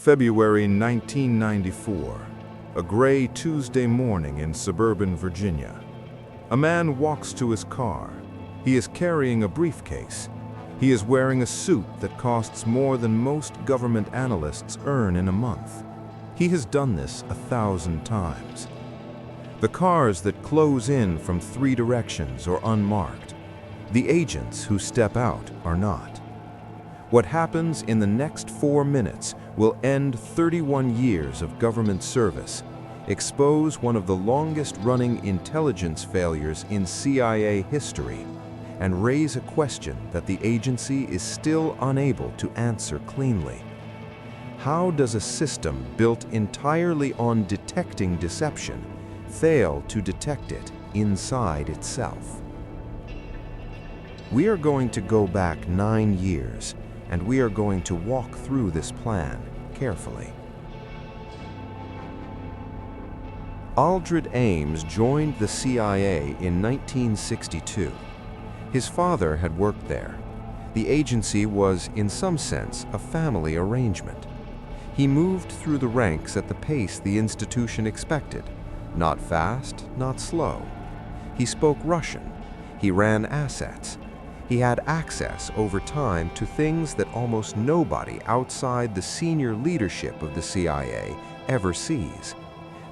February 1994, a gray Tuesday morning in suburban Virginia. A man walks to his car. He is carrying a briefcase. He is wearing a suit that costs more than most government analysts earn in a month. He has done this 1,000 times. The cars that close in from 3 directions are unmarked. The agents who step out are not. What happens in the next 4 minutes will end 31 years of government service, expose one of the longest-running intelligence failures in CIA history, and raise a question that the agency is still unable to answer cleanly. How does a system built entirely on detecting deception fail to detect it inside itself? We are going to go back 9 years, and we are going to walk through this plan carefully. Aldrich Ames joined the CIA in 1962. His father had worked there. The agency was, in some sense, a family arrangement. He moved through the ranks at the pace the institution expected, not fast, not slow. He spoke Russian. He ran assets. He had access over time to things that almost nobody outside the senior leadership of the CIA ever sees: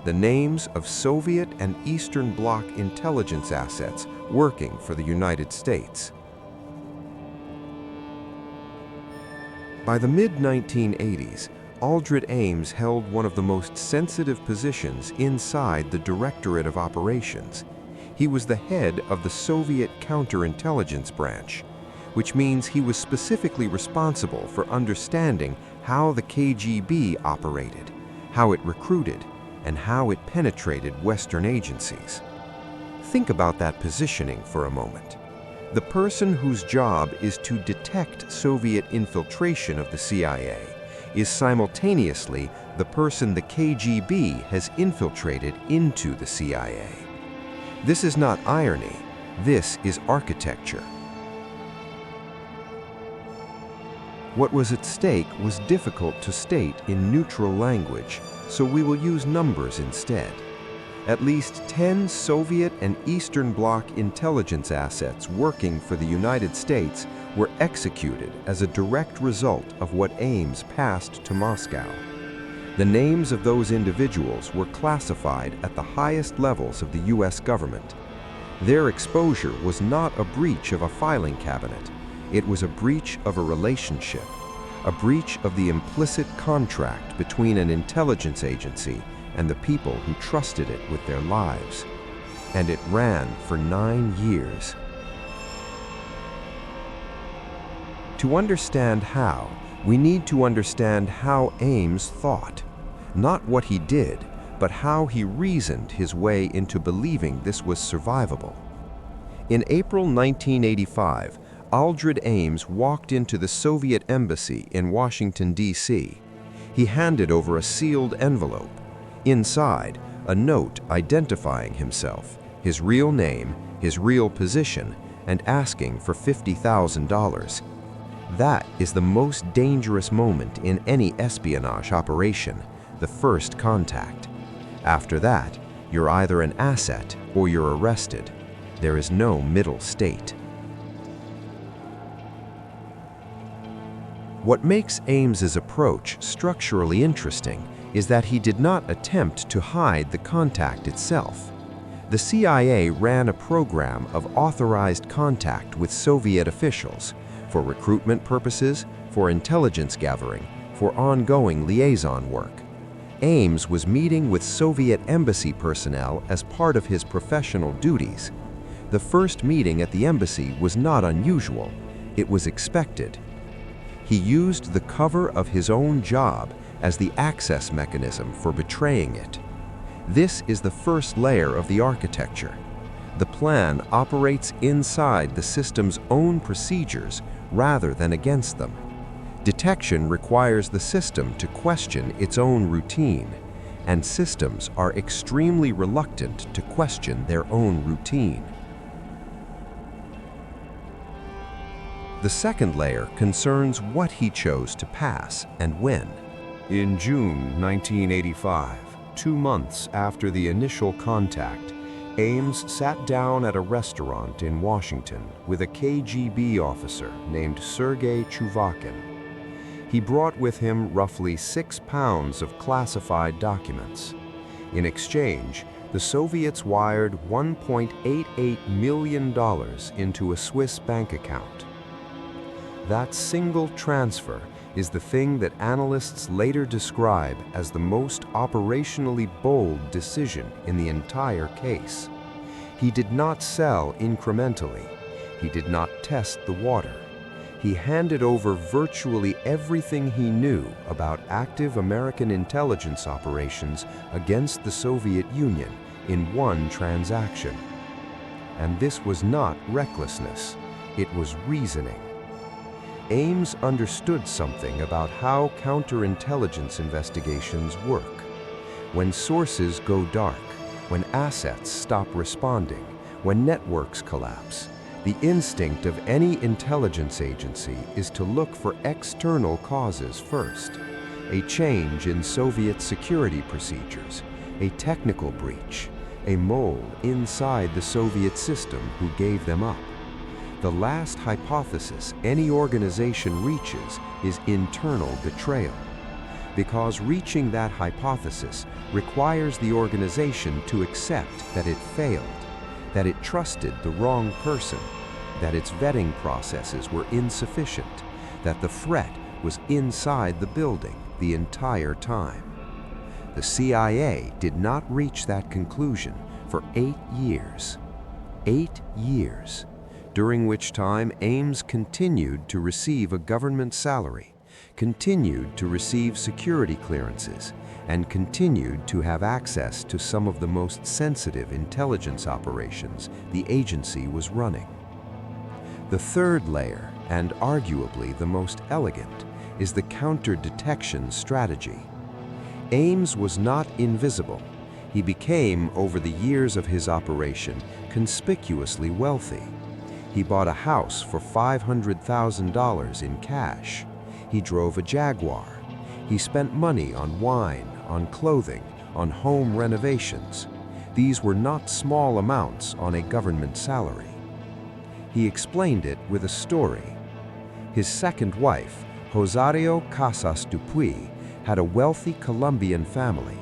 the names of Soviet and Eastern Bloc intelligence assets working for the United States. By the mid-1980s, Aldrich Ames held one of the most sensitive positions inside the Directorate of Operations. He was the head of the Soviet counterintelligence branch, which means he was specifically responsible for understanding how the KGB operated, how it recruited, and how it penetrated Western agencies. Think about that positioning for a moment. The person whose job is to detect Soviet infiltration of the CIA is simultaneously the person the KGB has infiltrated into the CIA. This is not irony, this is architecture. What was at stake was difficult to state in neutral language, so we will use numbers instead. At least 10 Soviet and Eastern Bloc intelligence assets working for the United States were executed as a direct result of what Ames passed to Moscow. The names of those individuals were classified at the highest levels of the U.S. government. Their exposure was not a breach of a filing cabinet. It was a breach of a relationship, a breach of the implicit contract between an intelligence agency and the people who trusted it with their lives. And it ran for 9 years. To understand how, we need to understand how Ames thought. Not what he did, but how he reasoned his way into believing this was survivable. In April 1985, Aldrich Ames walked into the Soviet embassy in Washington, D.C. He handed over a sealed envelope. Inside, a note identifying himself, his real name, his real position, and asking for $50,000. That is the most dangerous moment in any espionage operation, the first contact. After that, you're either an asset or you're arrested. There is no middle state. What makes Ames's approach structurally interesting is that he did not attempt to hide the contact itself. The CIA ran a program of authorized contact with Soviet officials for recruitment purposes, for intelligence gathering, for ongoing liaison work. Ames was meeting with Soviet embassy personnel as part of his professional duties. The first meeting at the embassy was not unusual. It was expected. He used the cover of his own job as the access mechanism for betraying it. This is the first layer of the architecture. The plan operates inside the system's own procedures rather than against them. Detection requires the system to question its own routine, and systems are extremely reluctant to question their own routine. The second layer concerns what he chose to pass and when. In June 1985, 2 months after the initial contact, Ames sat down at a restaurant in Washington with a KGB officer named Sergei Chuvakin. He brought with him roughly 6 pounds of classified documents. In exchange, the Soviets wired $1.88 million into a Swiss bank account. That single transfer is the thing that analysts later describe as the most operationally bold decision in the entire case. He did not sell incrementally. He did not test the water. He handed over virtually everything he knew about active American intelligence operations against the Soviet Union in one transaction. And this was not recklessness, it was reasoning. Ames understood something about how counterintelligence investigations work. When sources go dark, when assets stop responding, when networks collapse, the instinct of any intelligence agency is to look for external causes first. A change in Soviet security procedures, a technical breach, a mole inside the Soviet system who gave them up. The last hypothesis any organization reaches is internal betrayal, because reaching that hypothesis requires the organization to accept that it failed, that it trusted the wrong person, that its vetting processes were insufficient, that the threat was inside the building the entire time. The CIA did not reach that conclusion for 8 years. 8 years. During which time Ames continued to receive a government salary, continued to receive security clearances, and continued to have access to some of the most sensitive intelligence operations the agency was running. The third layer, and arguably the most elegant, is the counter-detection strategy. Ames was not invisible. He became, over the years of his operation, conspicuously wealthy. He bought a house for $500,000 in cash. He drove a Jaguar. He spent money on wine, on clothing, on home renovations. These were not small amounts on a government salary. He explained it with a story. His second wife, Rosario Casas Dupuy, had a wealthy Colombian family.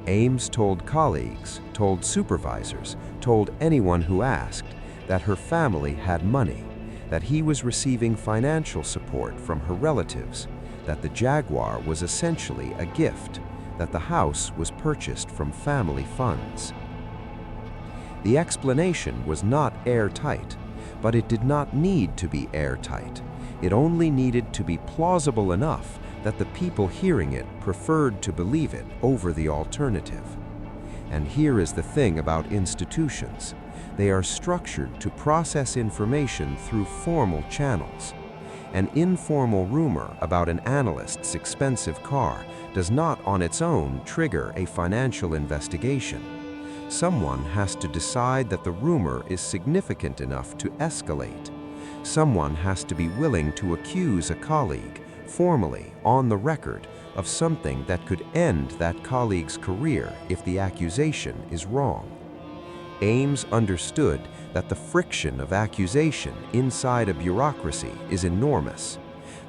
Ames told colleagues, told supervisors, told anyone who asked, that her family had money, that he was receiving financial support from her relatives, that the Jaguar was essentially a gift, that the house was purchased from family funds. The explanation was not airtight, but it did not need to be airtight. It only needed to be plausible enough that the people hearing it preferred to believe it over the alternative. And here is the thing about institutions. They are structured to process information through formal channels. An informal rumor about an analyst's expensive car does not on its own trigger a financial investigation. Someone has to decide that the rumor is significant enough to escalate. Someone has to be willing to accuse a colleague, formally, on the record, of something that could end that colleague's career if the accusation is wrong. Ames understood that the friction of accusation inside a bureaucracy is enormous.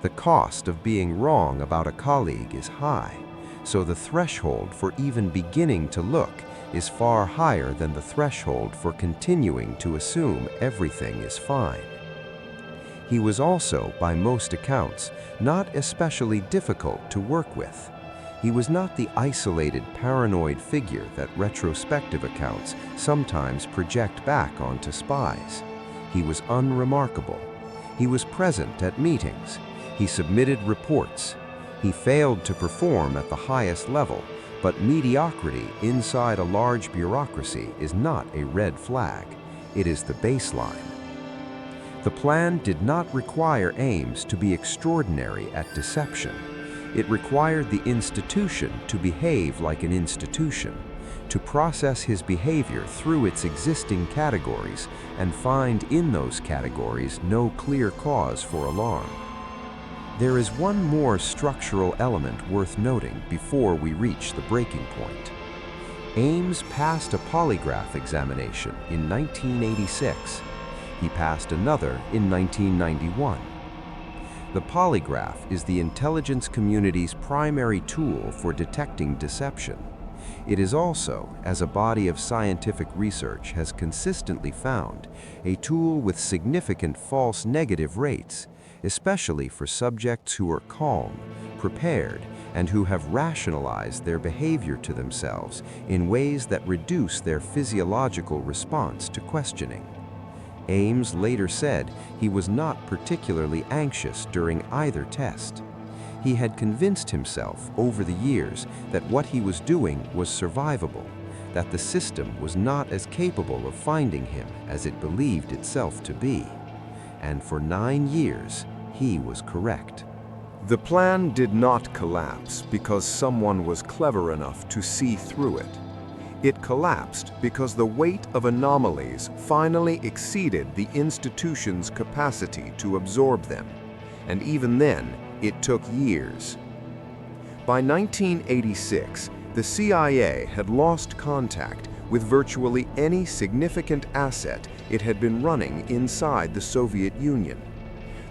The cost of being wrong about a colleague is high, so the threshold for even beginning to look is far higher than the threshold for continuing to assume everything is fine. He was also, by most accounts, not especially difficult to work with. He was not the isolated paranoid figure that retrospective accounts sometimes project back onto spies. He was unremarkable. He was present at meetings. He submitted reports. He failed to perform at the highest level, but mediocrity inside a large bureaucracy is not a red flag. It is the baseline. The plan did not require Ames to be extraordinary at deception. It required the institution to behave like an institution, to process his behavior through its existing categories and find in those categories no clear cause for alarm. There is one more structural element worth noting before we reach the breaking point. Ames passed a polygraph examination in 1986. He passed another in 1991. The polygraph is the intelligence community's primary tool for detecting deception. It is also, as a body of scientific research has consistently found, a tool with significant false negative rates, especially for subjects who are calm, prepared, and who have rationalized their behavior to themselves in ways that reduce their physiological response to questioning. Ames later said he was not particularly anxious during either test. He had convinced himself over the years that what he was doing was survivable, that the system was not as capable of finding him as it believed itself to be. And for 9 years, he was correct. The plan did not collapse because someone was clever enough to see through it. It collapsed because the weight of anomalies finally exceeded the institution's capacity to absorb them, and even then, it took years. By 1986, the CIA had lost contact with virtually any significant asset it had been running inside the Soviet Union.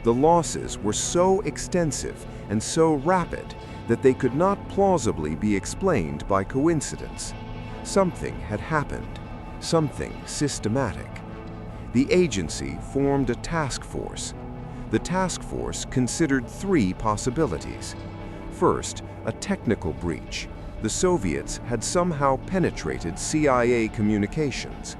The losses were so extensive and so rapid that they could not plausibly be explained by coincidence. Something had happened, something systematic. The agency formed a task force. The task force considered 3 possibilities. First, a technical breach. The Soviets had somehow penetrated CIA communications.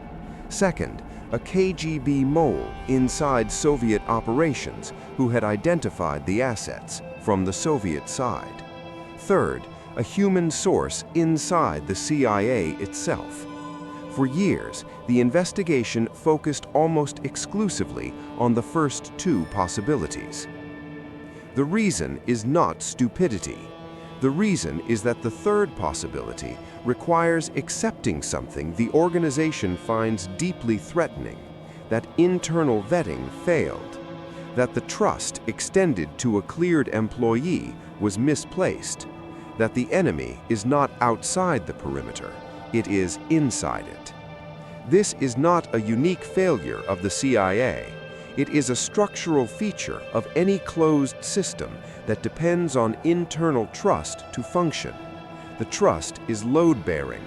Second, a KGB mole inside Soviet operations who had identified the assets from the Soviet side. Third, a human source inside the CIA itself. For years, the investigation focused almost exclusively on the first 2 possibilities. The reason is not stupidity. The reason is that the third possibility requires accepting something the organization finds deeply threatening, that internal vetting failed, that the trust extended to a cleared employee was misplaced, that the enemy is not outside the perimeter, it is inside it. This is not a unique failure of the CIA. It is a structural feature of any closed system that depends on internal trust to function. The trust is load-bearing.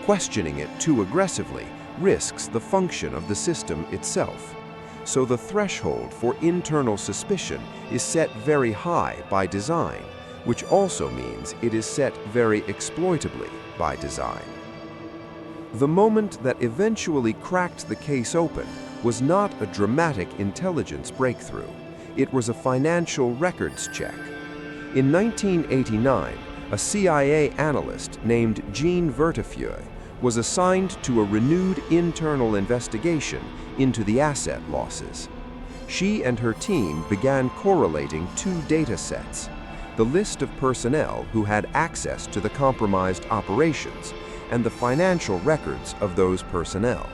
Questioning it too aggressively risks the function of the system itself. So the threshold for internal suspicion is set very high by design, which also means it is set very exploitably by design. The moment that eventually cracked the case open was not a dramatic intelligence breakthrough. It was a financial records check. In 1989, a CIA analyst named Jean Vertefeuille was assigned to a renewed internal investigation into the asset losses. She and her team began correlating 2 data sets: the list of personnel who had access to the compromised operations and the financial records of those personnel.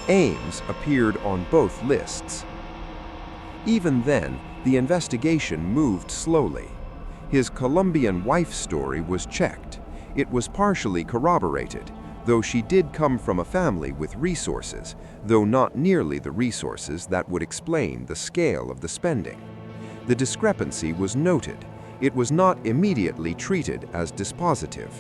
Ames appeared on both lists. Even then, the investigation moved slowly. His Colombian wife's story was checked. It was partially corroborated, though she did come from a family with resources, though not nearly the resources that would explain the scale of the spending. The discrepancy was noted. It was not immediately treated as dispositive.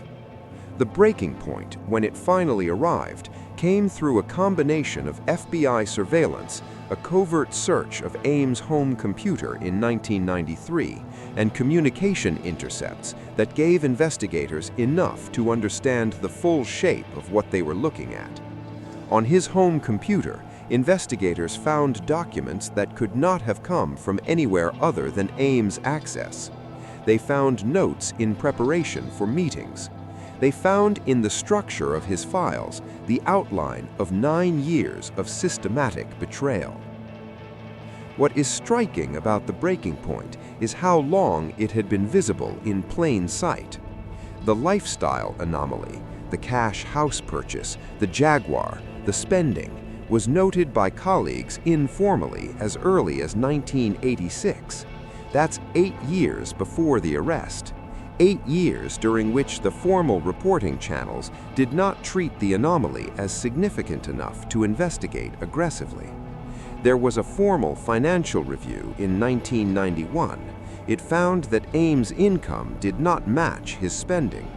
The breaking point, when it finally arrived, came through a combination of FBI surveillance, a covert search of Ames' home computer in 1993, and communication intercepts that gave investigators enough to understand the full shape of what they were looking at. On his home computer, investigators found documents that could not have come from anywhere other than Ames' access. They found notes in preparation for meetings. They found in the structure of his files the outline of 9 years of systematic betrayal. What is striking about the breaking point is how long it had been visible in plain sight. The lifestyle anomaly, the cash house purchase, the Jaguar, the spending, was noted by colleagues informally as early as 1986. That's 8 years before the arrest. 8 years during which the formal reporting channels did not treat the anomaly as significant enough to investigate aggressively. There was a formal financial review in 1991. It found that Ames' income did not match his spending.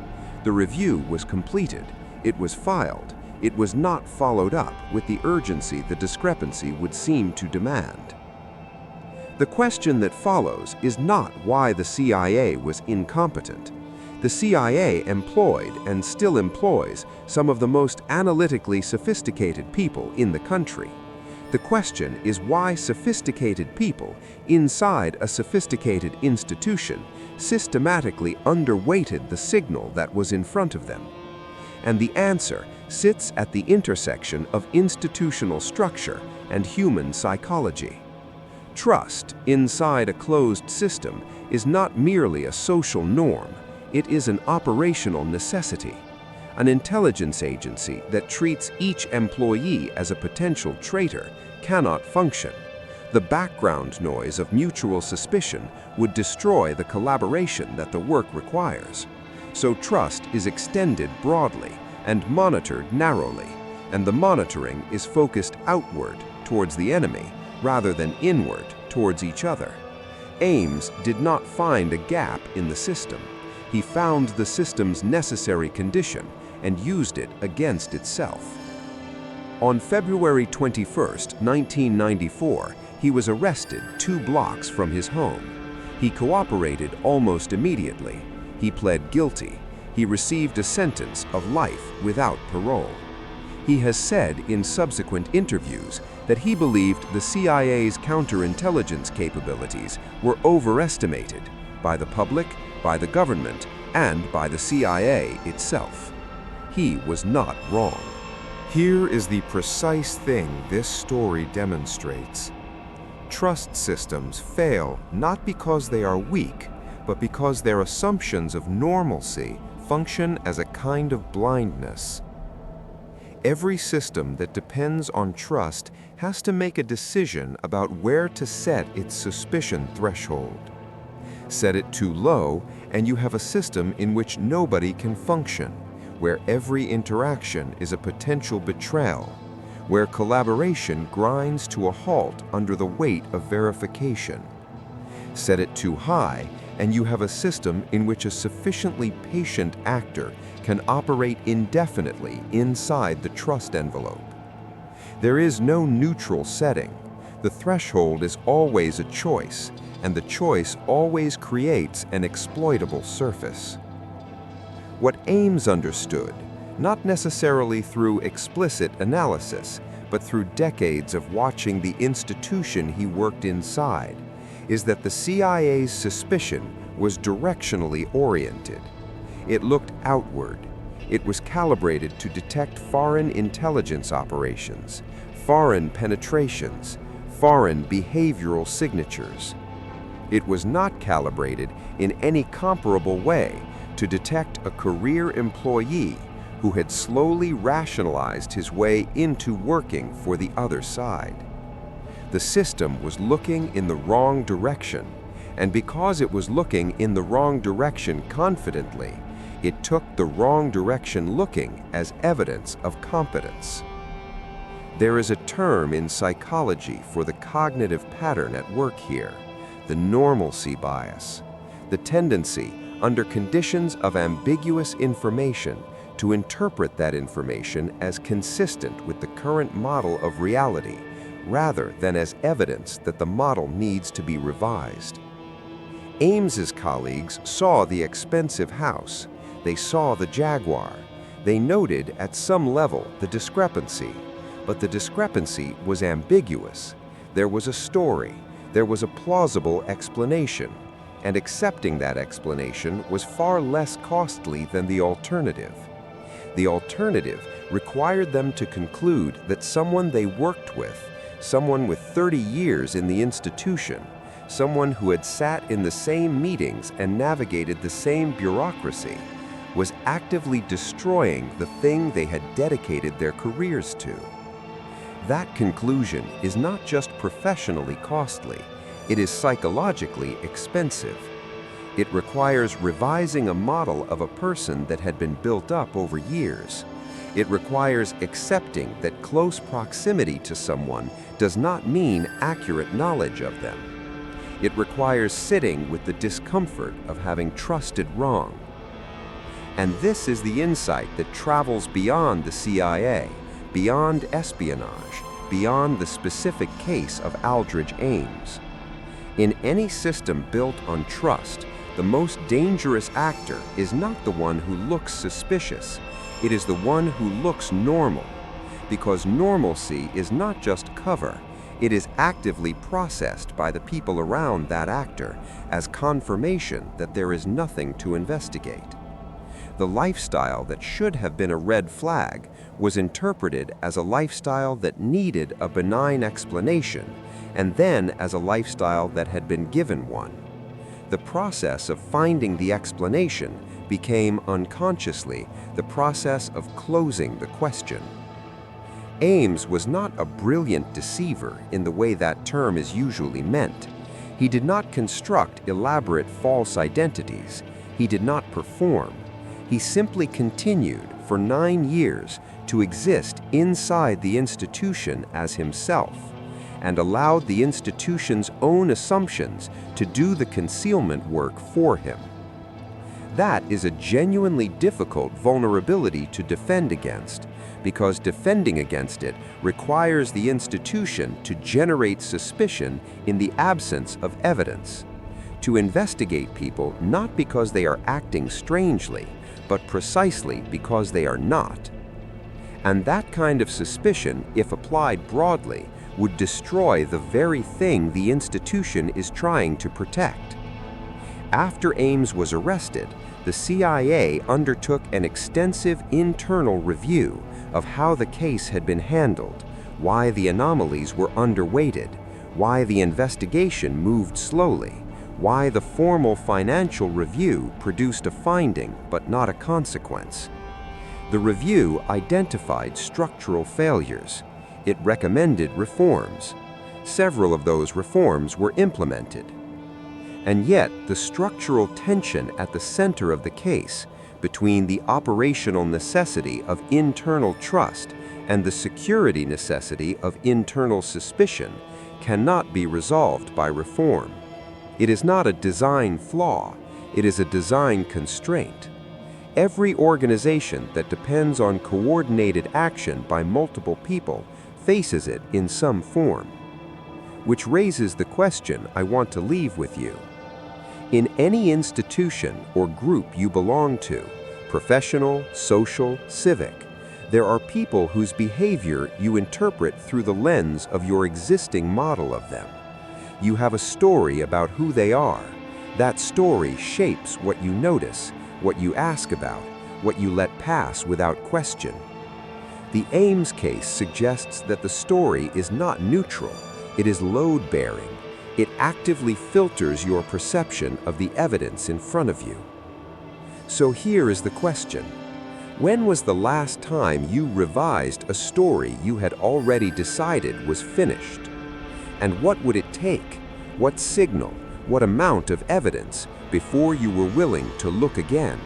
The review was completed. It was filed. It was not followed up with the urgency the discrepancy would seem to demand. The question that follows is not why the CIA was incompetent. The CIA employed and still employs some of the most analytically sophisticated people in the country. The question is why sophisticated people inside a sophisticated institution systematically underweighted the signal that was in front of them. And the answer sits at the intersection of institutional structure and human psychology. Trust inside a closed system is not merely a social norm, it is an operational necessity. An intelligence agency that treats each employee as a potential traitor cannot function. The background noise of mutual suspicion would destroy the collaboration that the work requires. So trust is extended broadly and monitored narrowly, and the monitoring is focused outward towards the enemy rather than inward towards each other. Ames did not find a gap in the system. He found the system's necessary condition and used it against itself. On February 21, 1994, he was arrested 2 blocks from his home. He cooperated almost immediately. He pled guilty. He received a sentence of life without parole. He has said in subsequent interviews that he believed the CIA's counterintelligence capabilities were overestimated by the public, by the government, and by the CIA itself. He was not wrong. Here is the precise thing this story demonstrates. Trust systems fail not because they are weak, but because their assumptions of normalcy function as a kind of blindness. Every system that depends on trust has to make a decision about where to set its suspicion threshold. Set it too low, and you have a system in which nobody can function, where every interaction is a potential betrayal, where collaboration grinds to a halt under the weight of verification. Set it too high, and you have a system in which a sufficiently patient actor can operate indefinitely inside the trust envelope. There is no neutral setting. The threshold is always a choice, and the choice always creates an exploitable surface. What Ames understood, not necessarily through explicit analysis, but through decades of watching the institution he worked inside, is that the CIA's suspicion was directionally oriented. It looked outward. It was calibrated to detect foreign intelligence operations, foreign penetrations, foreign behavioral signatures. It was not calibrated in any comparable way to detect a career employee who had slowly rationalized his way into working for the other side. The system was looking in the wrong direction, and because it was looking in the wrong direction confidently, it took the wrong direction looking as evidence of competence. There is a term in psychology for the cognitive pattern at work here, the normalcy bias, the tendency, under conditions of ambiguous information, to interpret that information as consistent with the current model of reality, rather than as evidence that the model needs to be revised. Ames's colleagues saw the expensive house. They saw the Jaguar. They noted at some level the discrepancy, but the discrepancy was ambiguous. There was a story. There was a plausible explanation, and accepting that explanation was far less costly than the alternative. The alternative required them to conclude that someone they worked with, someone with 30 years in the institution, someone who had sat in the same meetings and navigated the same bureaucracy, was actively destroying the thing they had dedicated their careers to. That conclusion is not just professionally costly, It is psychologically expensive. It requires revising a model of a person that had been built up over years. It requires accepting that close proximity to someone does not mean accurate knowledge of them. It requires sitting with the discomfort of having trusted wrong. And this is the insight that travels beyond the CIA, beyond espionage, beyond the specific case of Aldrich Ames. In any system built on trust, the most dangerous actor is not the one who looks suspicious. It is the one who looks normal, because normalcy is not just cover. It is actively processed by the people around that actor as confirmation that there is nothing to investigate. The lifestyle that should have been a red flag was interpreted as a lifestyle that needed a benign explanation, and then as a lifestyle that had been given one. The process of finding the explanation became unconsciously the process of closing the question. Ames was not a brilliant deceiver in the way that term is usually meant. He did not construct elaborate false identities. He did not perform. He simply continued for 9 years to exist inside the institution as himself, and allowed the institution's own assumptions to do the concealment work for him. That is a genuinely difficult vulnerability to defend against, because defending against it requires the institution to generate suspicion in the absence of evidence, to investigate people not because they are acting strangely, but precisely because they are not. And that kind of suspicion, if applied broadly, would destroy the very thing the institution is trying to protect. After Ames was arrested, the CIA undertook an extensive internal review of how the case had been handled, why the anomalies were underweighted, why the investigation moved slowly, why the formal financial review produced a finding but not a consequence. The review identified structural failures. It recommended reforms. Several of those reforms were implemented. And yet, the structural tension at the center of the case, between the operational necessity of internal trust and the security necessity of internal suspicion, cannot be resolved by reform. It is not a design flaw, it is a design constraint. Every organization that depends on coordinated action by multiple people faces it in some form. Which raises the question I want to leave with you. In any institution or group you belong to, professional, social, civic, there are people whose behavior you interpret through the lens of your existing model of them. You have a story about who they are. That story shapes what you notice, what you ask about, what you let pass without question. The Ames case suggests that the story is not neutral, it is load-bearing. It actively filters your perception of the evidence in front of you. So here is the question. When was the last time you revised a story you had already decided was finished? And what would it take? What signal, what amount of evidence before you were willing to look again?